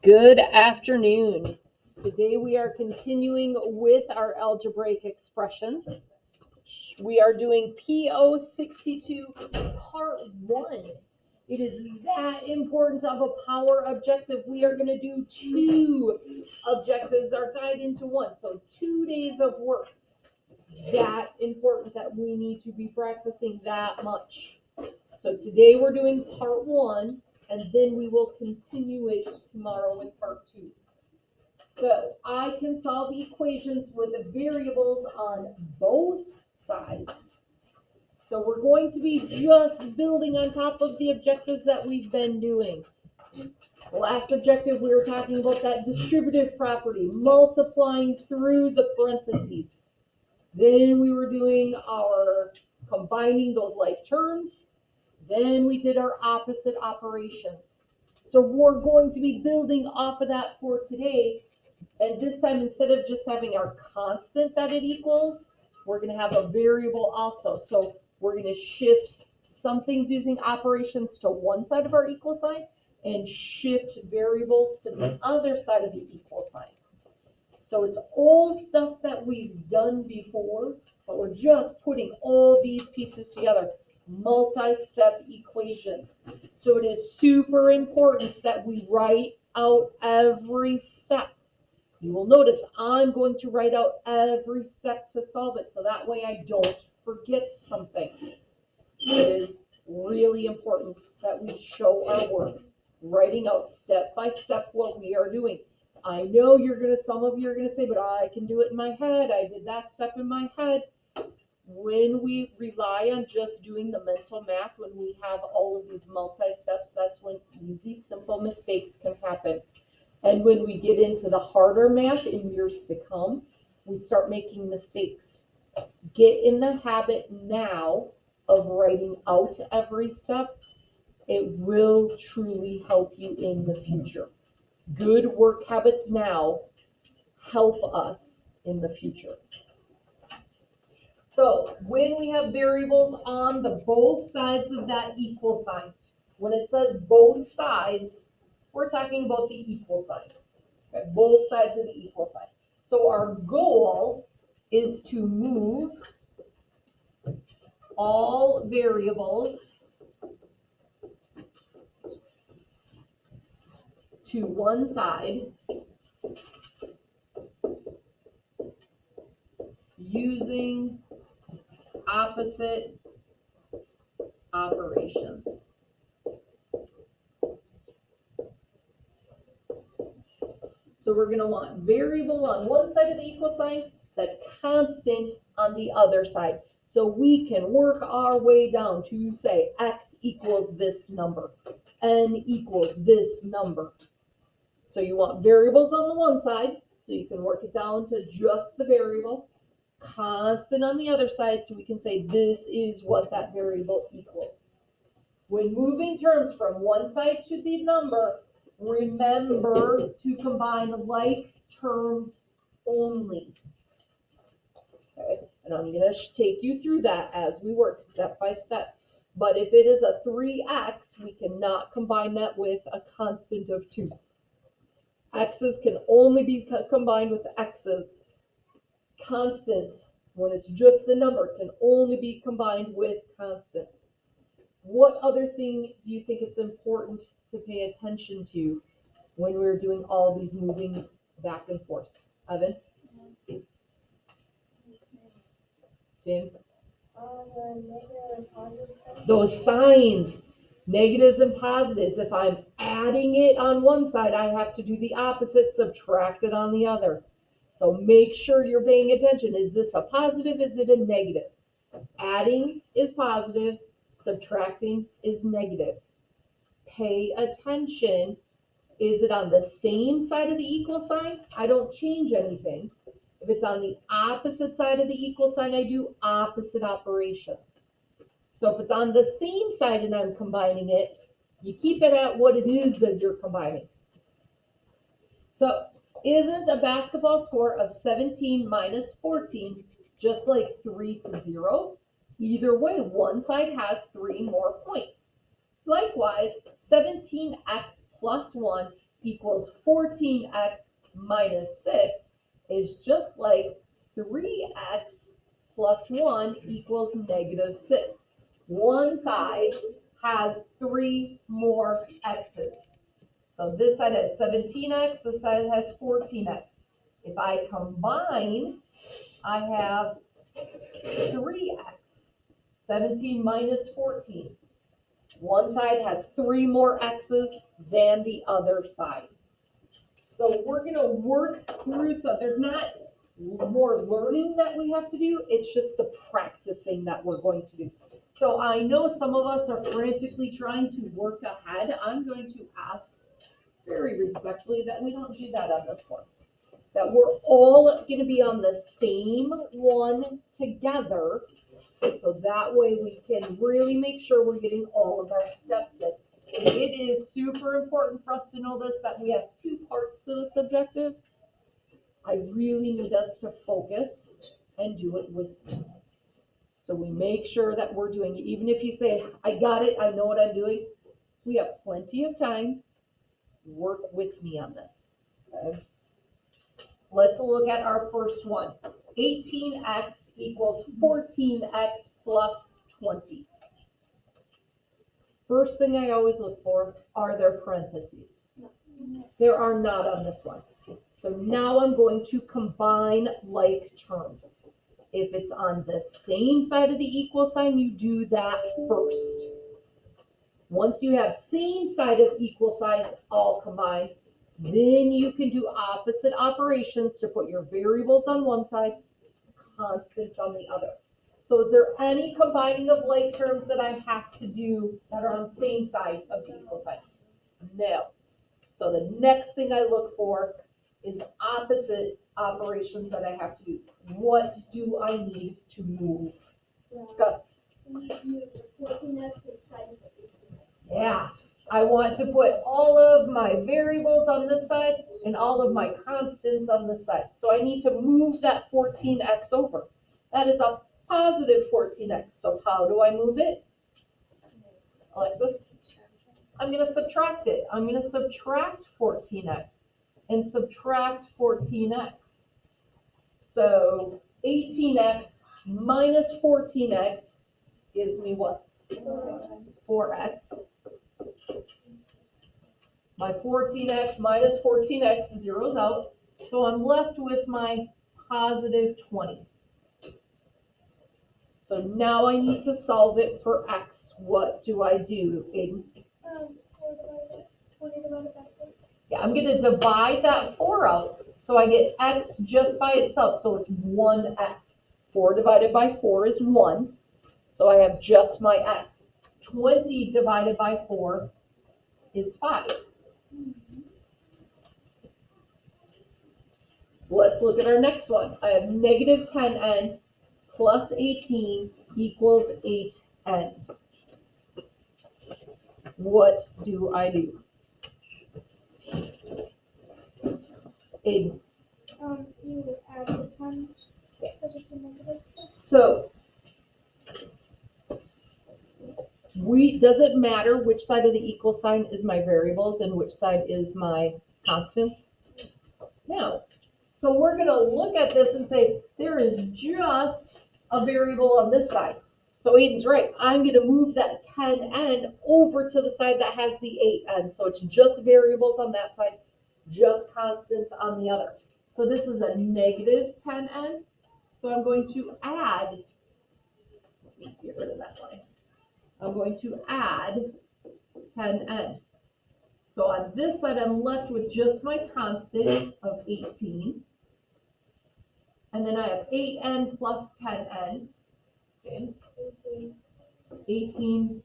Good afternoon. Today we are continuing with our algebraic expressions. We are doing PO62 part 1. It is that important of a power objective. We are going to do 2 objectives are tied into one. So 2 days of work. That important that we need to be practicing that much. So today we're doing part 1. And then we will continue it tomorrow with part 2. So I can solve equations with the variables on both sides. So we're going to be just building on top of the objectives that we've been doing. The last objective, we were talking about that distributive property, multiplying through the parentheses. Then we were doing our combining those like terms. Then we did our opposite operations. So we're going to be building off of that for today. And this time, instead of just having our constant that it equals, we're going to have a variable also. So we're going to shift some things using operations to one side of our equal sign and shift variables to the other side of the equal sign. So it's all stuff that we've done before, but we're just putting all these pieces together. Multi-step equations. So it is super important that we write out every step. You will notice I'm going to write out every step to solve it, so that way I don't forget something. It is really important that we show our work, writing out step by step what we are doing. I know some of you are gonna say, but I can do it in my head. I did that step in my head. When we rely on just doing the mental math, when we have all of these multi-steps, that's when easy, simple mistakes can happen. And when we get into the harder math in years to come, we start making mistakes. Get in the habit now of writing out every step. It will truly help you in the future. Good work habits now help us in the future. So when we have variables on the both sides of that equal sign, when it says both sides, we're talking about the equal sign. Okay, both sides of the equal sign. So our goal is to move all variables to one side using opposite operations. So we're going to want variable on one side of the equal sign, the constant on the other side. So we can work our way down to say x equals this number, n equals this number. So you want variables on the one side, so you can work it down to just the variable. Constant on the other side, so we can say this is what that variable equals. When moving terms from one side to the number, remember to combine like terms only. Okay, and I'm going to take you through that as we work step by step. But if it is a 3x, we cannot combine that with a constant of 2. X's can only be combined with x's. Constants, when it's just the number, can only be combined with constants. What other thing do you think it's important to pay attention to when we're doing all these movings back and forth? Evan? James? Those signs, negatives and positives. If I'm adding it on one side, I have to do the opposite, subtract it on the other. So make sure you're paying attention. Is this a positive? Is it a negative? Adding is positive. Subtracting is negative. Pay attention. Is it on the same side of the equal sign? I don't change anything. If it's on the opposite side of the equal sign, I do opposite operations. So if it's on the same side and I'm combining it, you keep it at what it is as you're combining. So isn't a basketball score of 17 minus 14 just like 3-0? Either way, one side has 3 more points. Likewise, 17x plus 1 equals 14x minus 6 is just like 3x plus 1 equals negative 6. One side has 3 more x's. So this side has 17x, this side has 14x. If I combine, I have 3x, 17 minus 14. One side has 3 more x's than the other side. So we're going to work through some. There's not more learning that we have to do. It's just the practicing that we're going to do. So I know some of us are frantically trying to work ahead. I'm going to ask very respectfully that we don't do that on this one. That we're all going to be on the same one together. So that way we can really make sure we're getting all of our steps in. It is super important for us to know this, that we have 2 parts to this objective. I really need us to focus and do it with me. So we make sure that we're doing it. Even if you say, I got it, I know what I'm doing, we have plenty of time. Work with me on this. Okay? Let's look at our first one. 18x equals 14x plus 20. First thing I always look for, are there parentheses? There are not on this one. So now I'm going to combine like terms. If it's on the same side of the equal sign, you do that first. Once you have same side of equal signs all combined, then you can do opposite operations to put your variables on one side, constants on the other. So is there any combining of like terms that I have to do that are on the same side of the equal sign? No. So the next thing I look for is opposite operations that I have to do. What do I need to move? Gus? Yeah. I want to put all of my variables on this side and all of my constants on this side. So I need to move that 14x over. That is a positive 14x. So how do I move it? Alexis? I'm going to subtract it. I'm going to subtract 14x and subtract 14x. So 18x minus 14x gives me what? 4x. My 14x minus 14x zeroes out. So I'm left with my positive 20. So now I need to solve it for x. What do I do, Aiden? 20 divided by 4. Yeah, I'm going to divide that 4 out. So I get x just by itself. So it's 1x. 4 divided by 4 is 1. So I have just my x. 20 divided by 4 is 5. Let's look at our next one. I have negative 10n plus 18 equals 8n. What do I do? Aiden. You add the 10 because it's a negative. So doesn't matter which side of the equal sign is my variables and which side is my constants. No. So we're going to look at this and say there is just a variable on this side. So Aiden's right. I'm going to move that 10n over to the side that has the 8n. So it's just variables on that side, just constants on the other. So this is a negative 10n. So I'm going to add, let me get rid of that line. I'm going to add 10n. So on this side, I'm left with just my constant of 18. And then I have 8n plus 10n. James? 18n.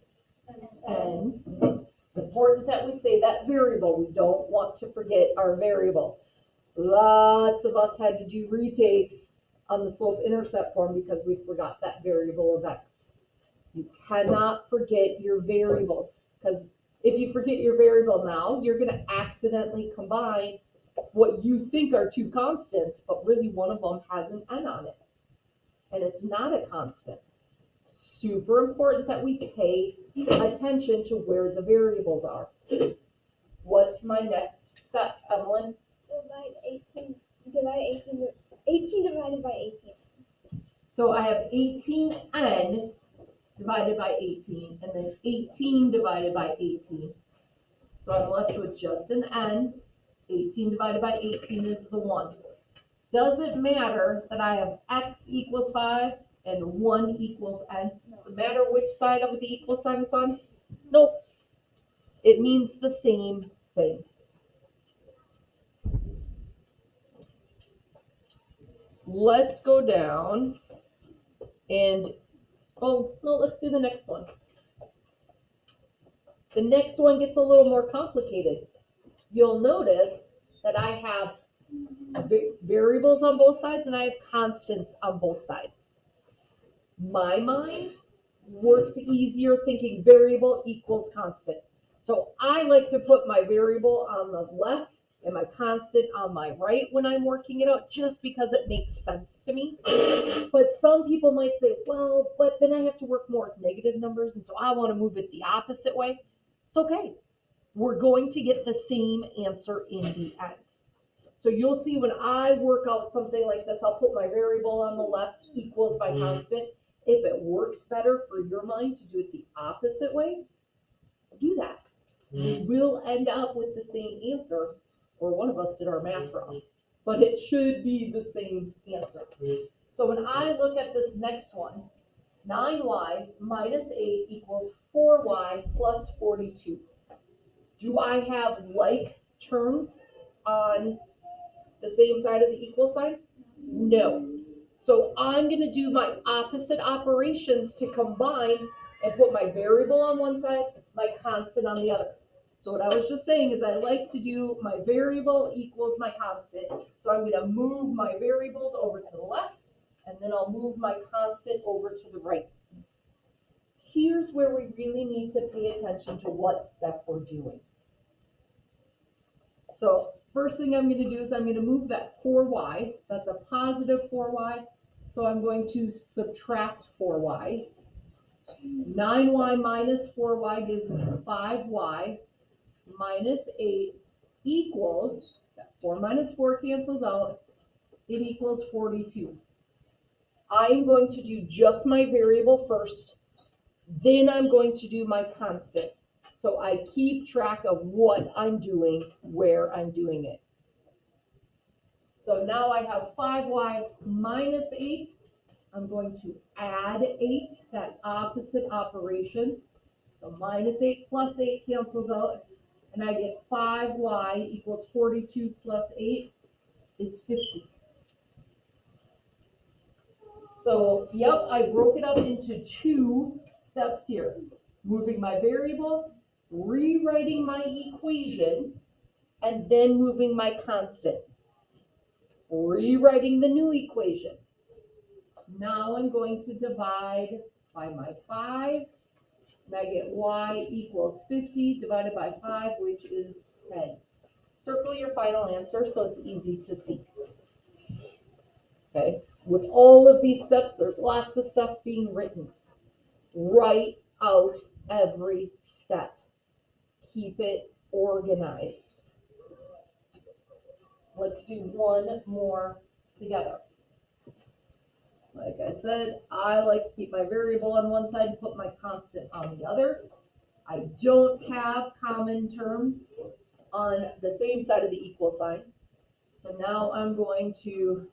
It's important that we say that variable. We don't want to forget our variable. Lots of us had to do retakes on the slope-intercept form because we forgot that variable of x. You cannot forget your variables, because if you forget your variable now, you're going to accidentally combine what you think are 2 constants, but really one of them has an n on it, and it's not a constant. Super important that we pay attention to where the variables are. What's my next step, Evelyn? Divide 18 divided by 18. So I have 18n divided by 18, and then 18 divided by 18. So I'm left with just an n. 18 divided by 18 is the 1. Does it matter that I have x equals 5 and 1 equals n? Does it matter which side of the equal sign it's on? Nope. It means the same thing. Let's go down and, oh, no, let's do the next one. The next one gets a little more complicated. You'll notice that I have variables on both sides and I have constants on both sides. My mind works easier thinking variable equals constant. So I like to put my variable on the left and my constant on my right when I'm working it out, just because it makes sense to me. But some people might say, well, but then I have to work more with negative numbers, and so I want to move it the opposite way. It's okay. We're going to get the same answer in the end. So you'll see when I work out something like this, I'll put my variable on the left equals my constant. If it works better for your mind to do it the opposite way, do that. You will end up with the same answer, or one of us did our math wrong, but it should be the same answer. So when I look at this next one, 9y minus 8 equals 4y plus 42. Do I have like terms on the same side of the equal sign? No. So I'm going to do my opposite operations to combine and put my variable on one side, my constant on the other. So what I was just saying is I like to do my variable equals my constant. So I'm going to move my variables over to the left, and then I'll move my constant over to the right. Here's where we really need to pay attention to what step we're doing. So first thing I'm going to do is I'm going to move that 4y. That's a positive 4y. So I'm going to subtract 4y. 9y minus 4y gives me 5y minus 8 equals, 4 minus 4 cancels out, it equals 42. I'm going to do just my variable first, then I'm going to do my constant. So I keep track of what I'm doing, where I'm doing it. So now I have 5y minus 8. I'm going to add 8, that opposite operation. So minus 8 plus 8 cancels out, and I get 5y equals 42 plus 8 is 50. So, yep, I broke it up into 2 steps here. Moving my variable, rewriting my equation, and then moving my constant. Rewriting the new equation. Now I'm going to divide by my 5, and I get y equals 50 divided by 5, which is 10. Circle your final answer so it's easy to see. Okay, with all of these steps, there's lots of stuff being written. Write out every step. Keep it organized. Let's do one more together. Like I said, I like to keep my variable on one side and put my constant on the other. I don't have common terms on the same side of the equal sign. So now I'm going to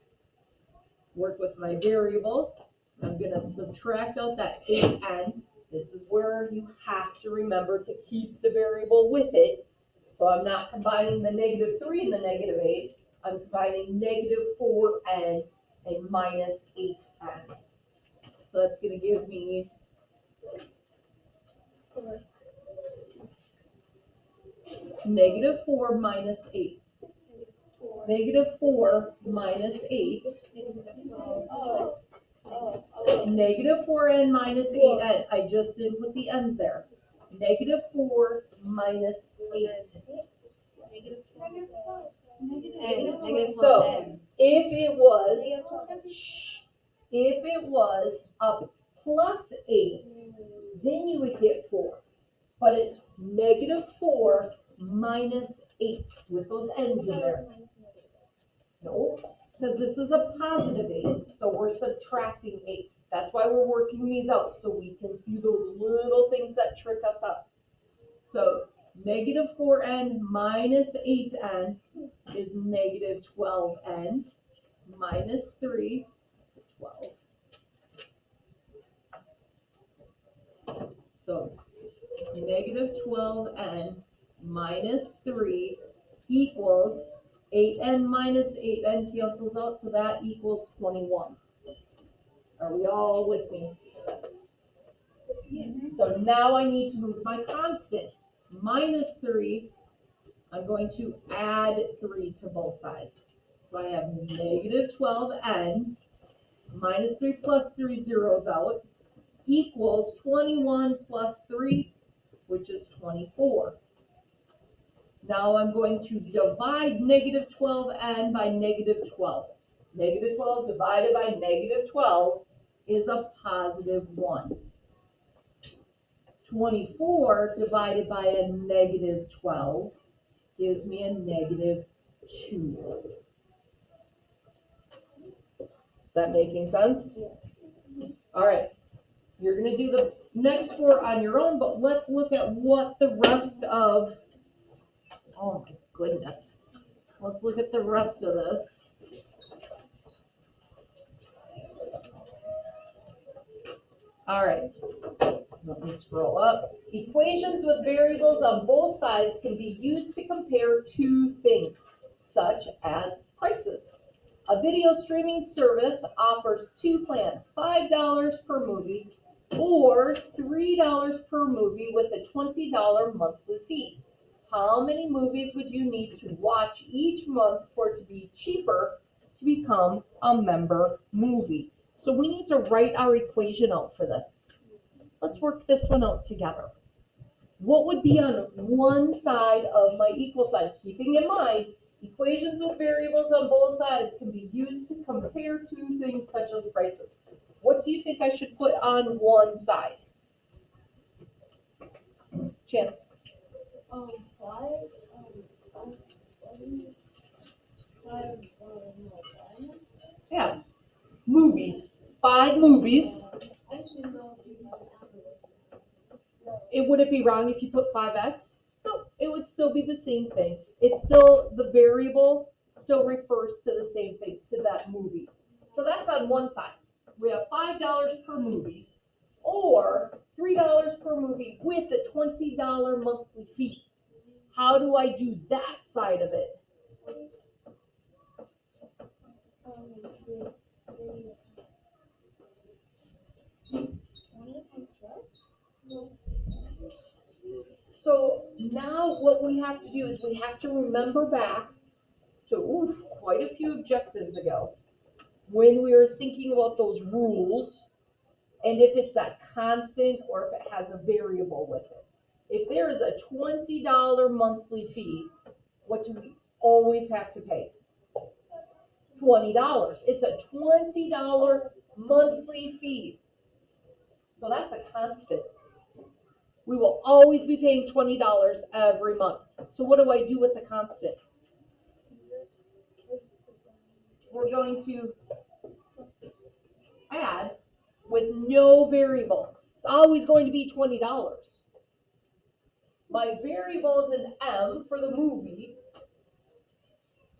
work with my variable. I'm going to subtract out that 8n. This is where you have to remember to keep the variable with it. So I'm not combining the negative 3 and the negative 8. I'm combining negative 4n and minus 8n. So that's going to give me negative 4 minus 8. Negative 4 minus 8. Negative 4n minus 8n. I just didn't put the n's there. Negative 4 minus 8. So if it was a plus 8, then you would get 4. But it's negative 4 minus 8 with those n's in there. No, because this is a positive 8, so we're subtracting 8. That's why we're working these out, so we can see those little things that trick us up. So negative 4n minus 8n is negative 12n minus 3, 12. So negative 12n minus 3 equals 8n minus 8n cancels out, so that equals 21. Are we all with me? So now I need to move my constant. Minus 3, I'm going to add 3 to both sides. So I have negative 12n minus 3 plus 3 zeros out equals 21 plus 3, which is 24. Now I'm going to divide negative 12n by negative 12. Negative 12 divided by negative 12 is a positive 1. 24 divided by a negative 12 gives me a negative 2. Is that making sense? All right. You're going to do the next 4 on your own, but let's look at what the rest of, oh my goodness. Let's look at the rest of this. All right. Let me scroll up. Equations with variables on both sides can be used to compare two things, such as prices. A video streaming service offers 2 plans, $5 per movie or $3 per movie with a $20 monthly fee. How many movies would you need to watch each month for it to be cheaper to become a member movie? So we need to write our equation out for this. Let's work this one out together. What would be on one side of my equal sign? Keeping in mind, equations with variables on both sides can be used to compare two things such as prices. What do you think I should put on one side? Chance. 5, 5, Yeah. Movies. 5 movies. Would it be wrong if you put 5x? No, it would still be the same thing. It's still, the variable still refers to the same thing, to that movie. So that's on one side. We have $5 per movie or $3 per movie with a $20 monthly fee. How do I do that side of it? So now what we have to do is we have to remember back to quite a few objectives ago when we were thinking about those rules and if it's that constant or if it has a variable with it. If there is a $20 monthly fee, what do we always have to pay? $20. It's a $20 monthly fee. So that's a constant. We will always be paying $20 every month. So what do I do with a constant? We're going to add with no variable. It's always going to be $20. My variable is an M for the movie.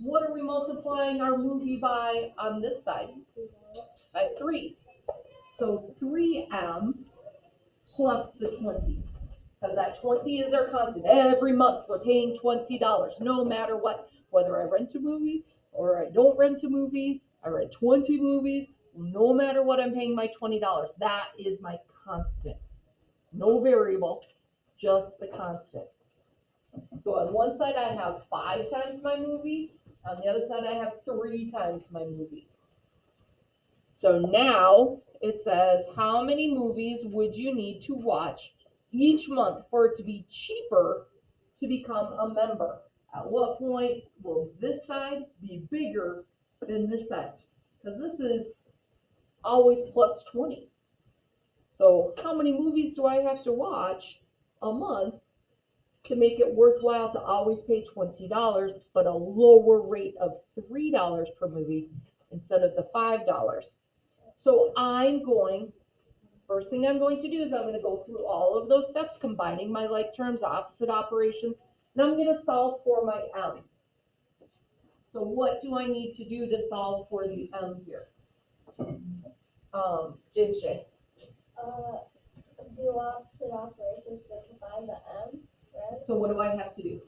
What are we multiplying our movie by on this side? By 3. So 3M plus the 20. Because that 20 is our constant. Every month we're paying $20, no matter what. Whether I rent a movie or I don't rent a movie, I rent 20 movies, no matter what, I'm paying my $20. That is my constant. No variable, just the constant. So on one side I have 5 times my movie, on the other side I have 3 times my movie. So now it says, how many movies would you need to watch each month for it to be cheaper to become a member? At what point will this side be bigger than this side? Because this is always plus 20. So how many movies do I have to watch a month to make it worthwhile to always pay $20, but a lower rate of $3 per movie instead of the $5. So first thing I'm going to do is I'm going to go through all of those steps, combining my like terms, opposite operations, and I'm going to solve for my M. So what do I need to do to solve for the M here? JJ. Do opposite operations to find the M, right? So what do I have to do?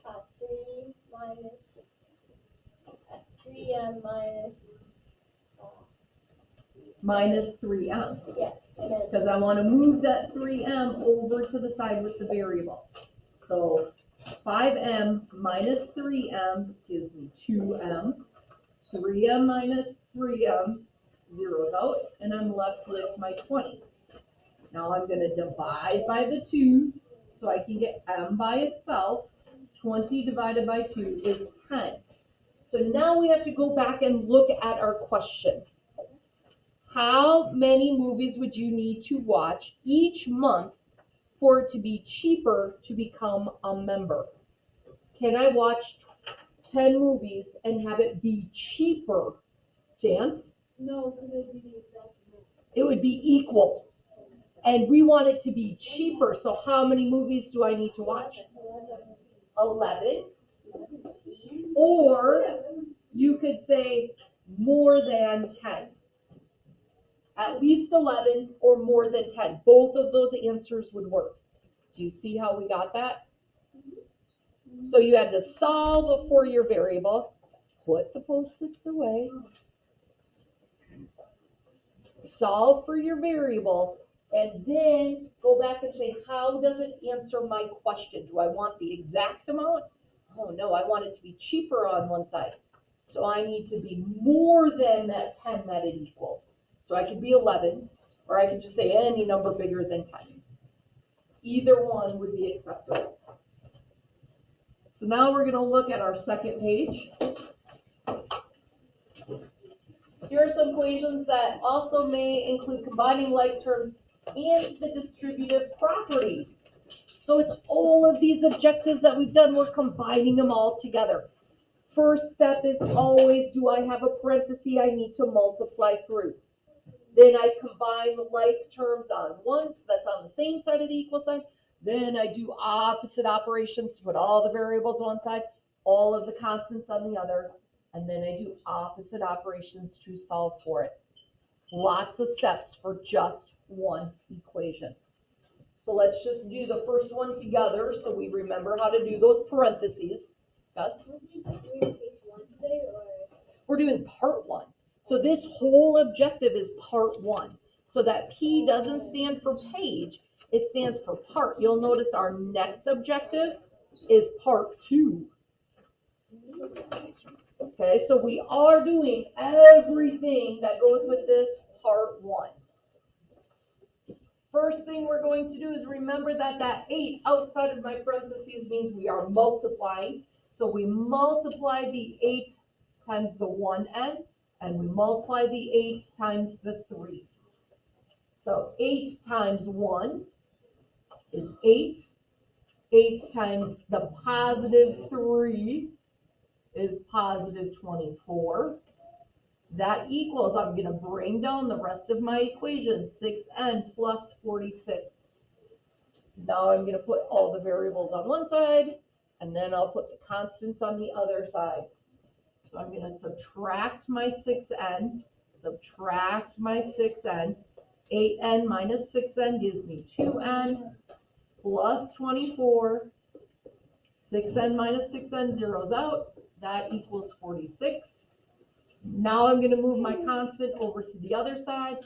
3M Minus 3M. yeah. Because I want to move that 3M over to the side with the variable. So 5M minus 3M gives me 2M. 3M minus 3M zeroes out, and I'm left with my 20. Now I'm going to divide by the 2 so I can get M by itself. 20 divided by 2 is 10. So now we have to go back and look at our question. How many movies would you need to watch each month for it to be cheaper to become a member? Can I watch 10 movies and have it be cheaper? Chance? No, because it would be the exact amount. It would be equal. And we want it to be cheaper. So how many movies do I need to watch? 11. Or you could say more than 10. At least 11 or more than 10. Both of those answers would work. Do you see how we got that? So you had to solve for your variable, put the post-its away, solve for your variable, and then go back and say, how does it answer my question? Do I want the exact amount? Oh no, I want it to be cheaper on one side. So I need to be more than that 10 that it equaled. So I could be 11, or I could just say any number bigger than 10. Either one would be acceptable. So now we're going to look at our second page. Here are some equations that also may include combining like terms and the distributive property. So it's all of these objectives that we've done, we're combining them all together. First step is always, do I have a parenthesis I need to multiply through? Then I combine like terms on one that's on the same side of the equal sign. Then I do opposite operations to put all the variables on one side, all of the constants on the other, and then I do opposite operations to solve for it. Lots of steps for just one equation. So let's just do the first one together so we remember how to do those parentheses. Gus? We're doing part 1. So this whole objective is part 1. So that P doesn't stand for page, it stands for part. You'll notice our next objective is part 2. Okay, so we are doing everything that goes with this part 1. First thing we're going to do is remember that that 8 outside of my parentheses means we are multiplying. So we multiply the 8 times the 1n, and we multiply the 8 times the 3. So 8 times 1 is 8. 8 times the positive 3 is positive 24. That equals, I'm going to bring down the rest of my equation, 6n plus 46. Now I'm going to put all the variables on one side, and then I'll put the constants on the other side. So I'm going to subtract my 6n, subtract my 6n. 8n minus 6n gives me 2n plus 24. 6n minus 6n zeroes out. That equals 46. Now I'm going to move my constant over to the other side.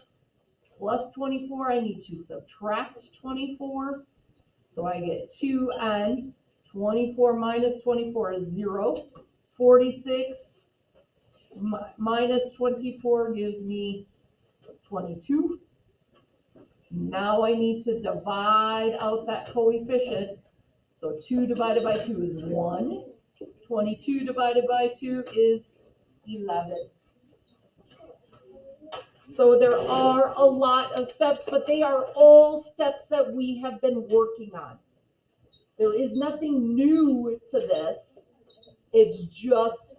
Plus 24, I need to subtract 24. So I get 2n. 24 minus 24 is 0. 46 minus 24 gives me 22. Now I need to divide out that coefficient. So 2 divided by 2 is 1. 22 divided by 2 is 11. So there are a lot of steps, but they are all steps that we have been working on. There is nothing new to this. It's just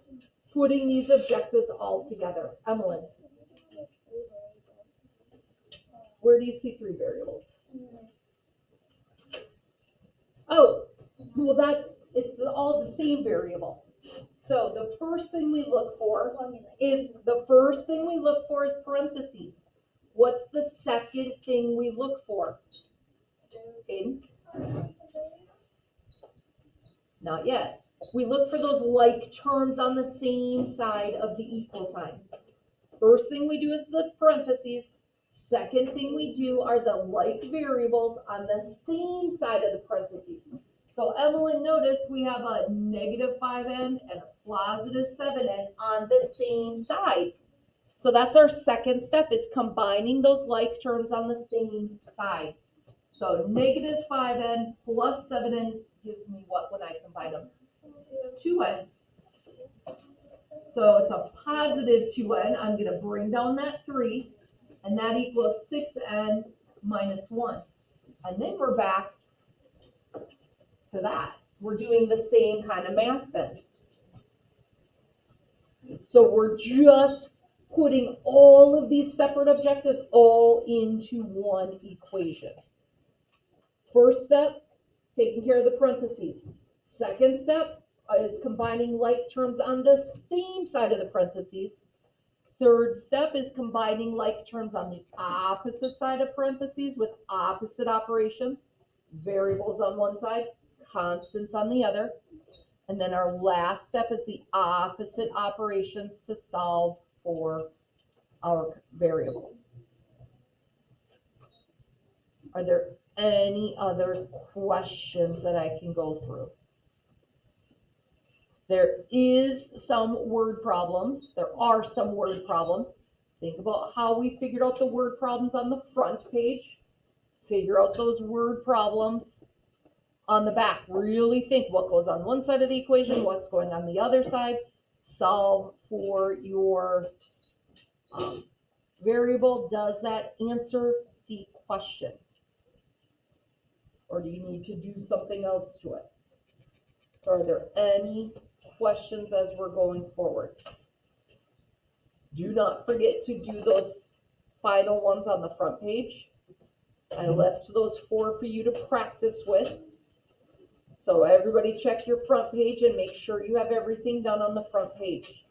putting these objectives all together. Emily, where do you see 3 variables? Oh, well it's all the same variable. So the first thing we look for is parentheses. What's the second thing we look for? Aiden? Not yet. We look for those like terms on the same side of the equal sign. First thing we do is the parentheses. Second thing we do are the like variables on the same side of the parentheses. So Evelyn, notice we have a negative 5n and a positive 7n on the same side. So that's our second step, is combining those like terms on the same side. So negative 5n plus 7n gives me what when I combine them? 2n. So it's a positive 2n. I'm going to bring down that 3, and that equals 6n minus 1. And then we're back to that. We're doing the same kind of math then. So we're just putting all of these separate objectives all into one equation. First step, taking care of the parentheses. Second step is combining like terms on the same side of the parentheses. Third step is combining like terms on the opposite side of parentheses with opposite operations. Variables on one side, constants on the other. And then our last step is the opposite operations to solve for our variable. Are there any other questions that I can go through? There is some word problems. There are some word problems. Think about how we figured out the word problems on the front page. Figure out those word problems on the back. Really think what goes on one side of the equation, what's going on the other side. Solve for your variable. Does that answer the question? Or do you need to do something else to it? So are there any questions as we're going forward? Do not forget to do those final ones on the front page. I left those 4 for you to practice with. So everybody check your front page and make sure you have everything done on the front page.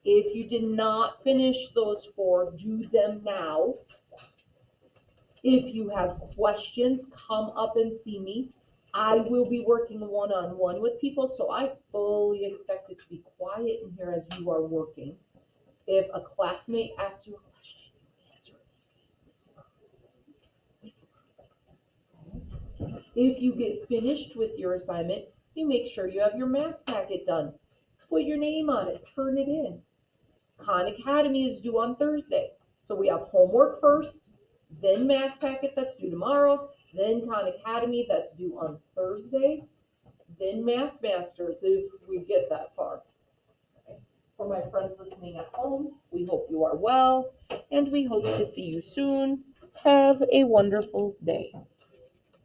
If you did not finish those 4, do them now. If you have questions, come up and see me. I will be working one-on-one with people, so I fully expect it to be quiet in here as you are working. If a classmate asks you a question, you answer it. If you get finished with your assignment, you make sure you have your math packet done. Put your name on it, turn it in. Khan Academy is due on Thursday. So we have homework first, then math packet that's due tomorrow, then Khan Academy that's due on Thursday, then Math Masters if we get that far. Okay. For my friends listening at home, we hope you are well, and we hope to see you soon. Have a wonderful day.